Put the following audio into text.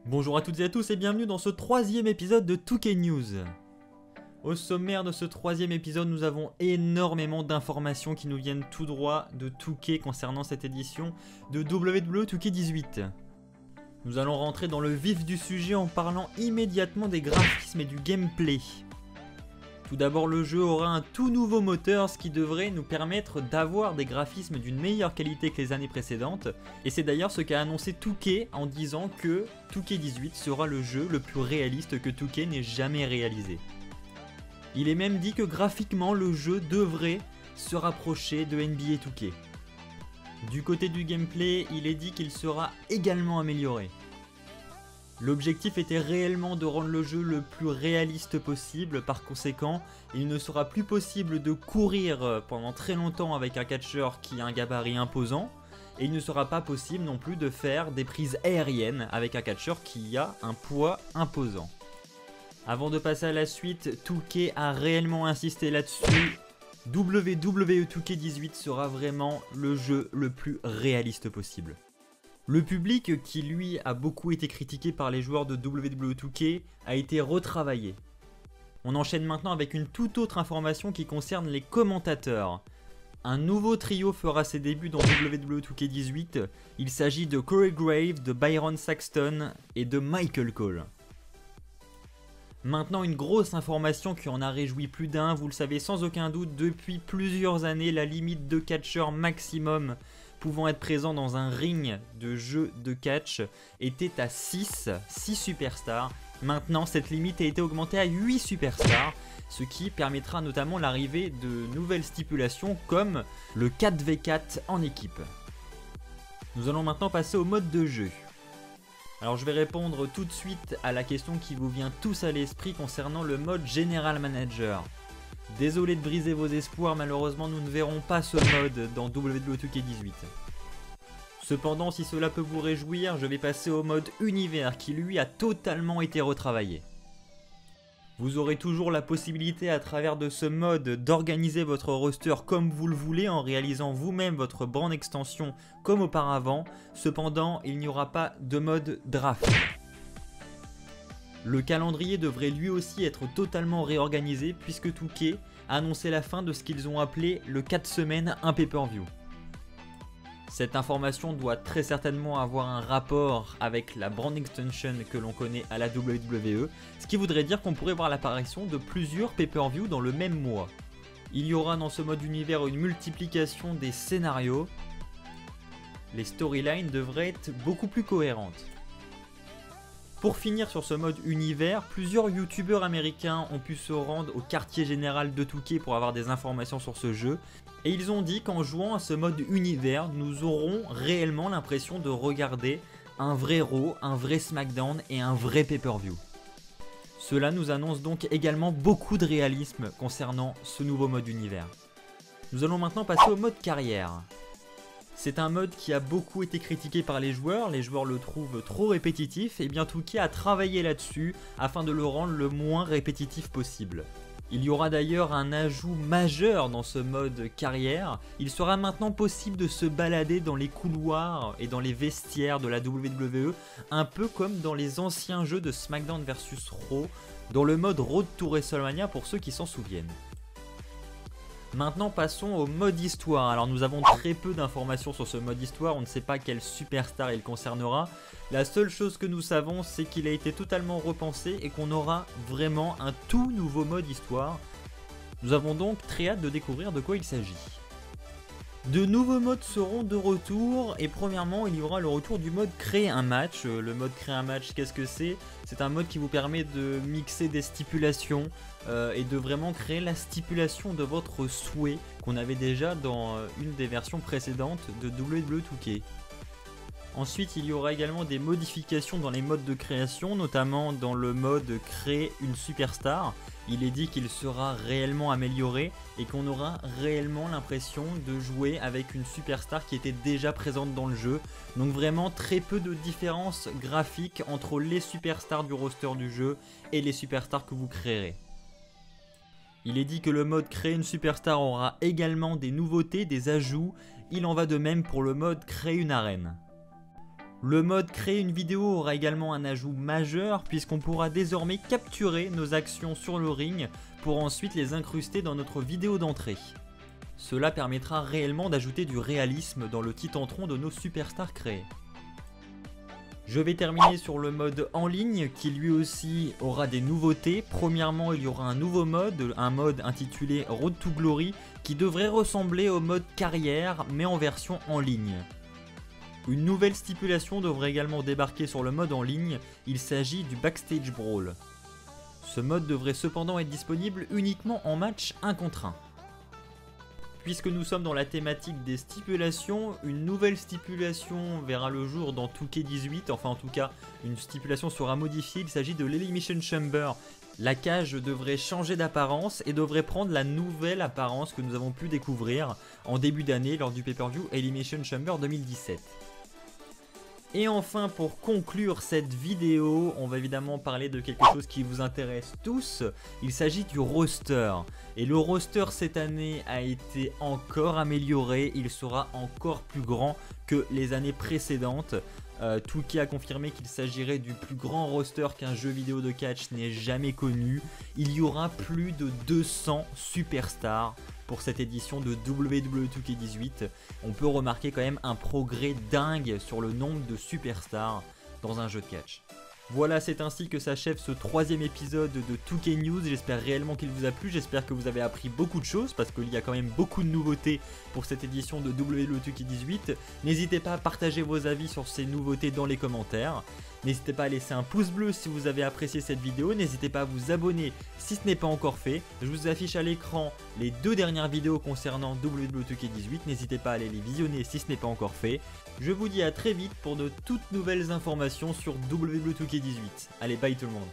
Bonjour à toutes et à tous et bienvenue dans ce troisième épisode de 2K News. Au sommaire de ce troisième épisode, nous avons énormément d'informations qui nous viennent tout droit de 2K concernant cette édition de WWE 2K18. Nous allons rentrer dans le vif du sujet en parlant immédiatement des graphismes et du gameplay. Tout d'abord, le jeu aura un tout nouveau moteur, ce qui devrait nous permettre d'avoir des graphismes d'une meilleure qualité que les années précédentes. Et c'est d'ailleurs ce qu'a annoncé 2K en disant que 2K18 sera le jeu le plus réaliste que 2K n'ait jamais réalisé. Il est même dit que graphiquement, le jeu devrait se rapprocher de NBA 2K. Du côté du gameplay, il est dit qu'il sera également amélioré. L'objectif était réellement de rendre le jeu le plus réaliste possible, par conséquent, il ne sera plus possible de courir pendant très longtemps avec un catcheur qui a un gabarit imposant, et il ne sera pas possible non plus de faire des prises aériennes avec un catcheur qui a un poids imposant. Avant de passer à la suite, 2K a réellement insisté là-dessus. WWE 2K18 sera vraiment le jeu le plus réaliste possible. Le public, qui lui a beaucoup été critiqué par les joueurs de WWE 2K, a été retravaillé. On enchaîne maintenant avec une toute autre information qui concerne les commentateurs. Un nouveau trio fera ses débuts dans WWE 2K18, il s'agit de Corey Graves, de Byron Saxton et de Michael Cole. Maintenant, une grosse information qui en a réjoui plus d'un, vous le savez sans aucun doute, depuis plusieurs années, la limite de catcheurs maximum pouvant être présent dans un ring de jeu de catch était à 6 superstars. Maintenant, cette limite a été augmentée à 8 superstars, ce qui permettra notamment l'arrivée de nouvelles stipulations comme le 4v4 en équipe. Nous allons maintenant passer au mode de jeu. Alors je vais répondre tout de suite à la question qui vous vient tous à l'esprit concernant le mode General Manager. Désolé de briser vos espoirs, malheureusement nous ne verrons pas ce mode dans WWE 2K18. Cependant, si cela peut vous réjouir, je vais passer au mode Univers qui lui a totalement été retravaillé. Vous aurez toujours la possibilité à travers de ce mode d'organiser votre roster comme vous le voulez en réalisant vous-même votre brand extension comme auparavant, cependant il n'y aura pas de mode draft. Le calendrier devrait lui aussi être totalement réorganisé puisque 2K a annoncé la fin de ce qu'ils ont appelé le 4 semaines un pay-per-view. Cette information doit très certainement avoir un rapport avec la brand extension que l'on connaît à la WWE, ce qui voudrait dire qu'on pourrait voir l'apparition de plusieurs pay-per-view dans le même mois. Il y aura dans ce mode univers une multiplication des scénarios. Les storylines devraient être beaucoup plus cohérentes. Pour finir sur ce mode univers, plusieurs youtubeurs américains ont pu se rendre au quartier général de 2K pour avoir des informations sur ce jeu. Et ils ont dit qu'en jouant à ce mode univers, nous aurons réellement l'impression de regarder un vrai Raw, un vrai SmackDown et un vrai pay-per-view. Cela nous annonce donc également beaucoup de réalisme concernant ce nouveau mode univers. Nous allons maintenant passer au mode carrière. C'est un mode qui a beaucoup été critiqué par les joueurs le trouvent trop répétitif et bien 2K a travaillé là-dessus afin de le rendre le moins répétitif possible. Il y aura d'ailleurs un ajout majeur dans ce mode carrière, il sera maintenant possible de se balader dans les couloirs et dans les vestiaires de la WWE, un peu comme dans les anciens jeux de SmackDown vs Raw, dans le mode Road to WrestleMania pour ceux qui s'en souviennent. Maintenant passons au mode histoire. Alors nous avons très peu d'informations sur ce mode histoire, on ne sait pas quelle superstar il concernera. La seule chose que nous savons, c'est qu'il a été totalement repensé et qu'on aura vraiment un tout nouveau mode histoire. Nous avons donc très hâte de découvrir de quoi il s'agit. De nouveaux modes seront de retour et premièrement il y aura le retour du mode créer un match. Le mode créer un match, qu'est-ce que c'est? C'est un mode qui vous permet de mixer des stipulations et de vraiment créer la stipulation de votre souhait qu'on avait déjà dans une des versions précédentes de WWE 2K. Ensuite il y aura également des modifications dans les modes de création, notamment dans le mode créer une superstar. Il est dit qu'il sera réellement amélioré et qu'on aura réellement l'impression de jouer avec une superstar qui était déjà présente dans le jeu. Donc vraiment très peu de différence graphique entre les superstars du roster du jeu et les superstars que vous créerez. Il est dit que le mode créer une superstar aura également des nouveautés, des ajouts. Il en va de même pour le mode créer une arène. Le mode créer une vidéo aura également un ajout majeur puisqu'on pourra désormais capturer nos actions sur le ring pour ensuite les incruster dans notre vidéo d'entrée. Cela permettra réellement d'ajouter du réalisme dans le titantron de nos superstars créés. Je vais terminer sur le mode en ligne qui lui aussi aura des nouveautés. Premièrement, il y aura un nouveau mode, un mode intitulé Road to Glory qui devrait ressembler au mode carrière mais en version en ligne. Une nouvelle stipulation devrait également débarquer sur le mode en ligne, il s'agit du Backstage Brawl. Ce mode devrait cependant être disponible uniquement en match 1 contre 1. Puisque nous sommes dans la thématique des stipulations, une nouvelle stipulation verra le jour dans 2K18, enfin en tout cas une stipulation sera modifiée, il s'agit de l'Elimination Chamber. La cage devrait changer d'apparence et devrait prendre la nouvelle apparence que nous avons pu découvrir en début d'année lors du pay-per-view Elimination Chamber 2017. Et enfin, pour conclure cette vidéo, on va évidemment parler de quelque chose qui vous intéresse tous. Il s'agit du roster. Et le roster cette année a été encore amélioré. Il sera encore plus grand que les années précédentes. 2K a confirmé qu'il s'agirait du plus grand roster qu'un jeu vidéo de catch n'ait jamais connu. Il y aura plus de 200 superstars pour cette édition de WWE 2K18. On peut remarquer quand même un progrès dingue sur le nombre de superstars dans un jeu de catch. Voilà, c'est ainsi que s'achève ce 3e épisode de 2K News. J'espère réellement qu'il vous a plu, j'espère que vous avez appris beaucoup de choses parce qu'il y a quand même beaucoup de nouveautés pour cette édition de WWE 2K18. N'hésitez pas à partager vos avis sur ces nouveautés dans les commentaires. N'hésitez pas à laisser un pouce bleu si vous avez apprécié cette vidéo. N'hésitez pas à vous abonner si ce n'est pas encore fait. Je vous affiche à l'écran les 2 dernières vidéos concernant WWE 2K18. N'hésitez pas à aller les visionner si ce n'est pas encore fait. Je vous dis à très vite pour de toutes nouvelles informations sur WWE 2K18. Allez, bye tout le monde.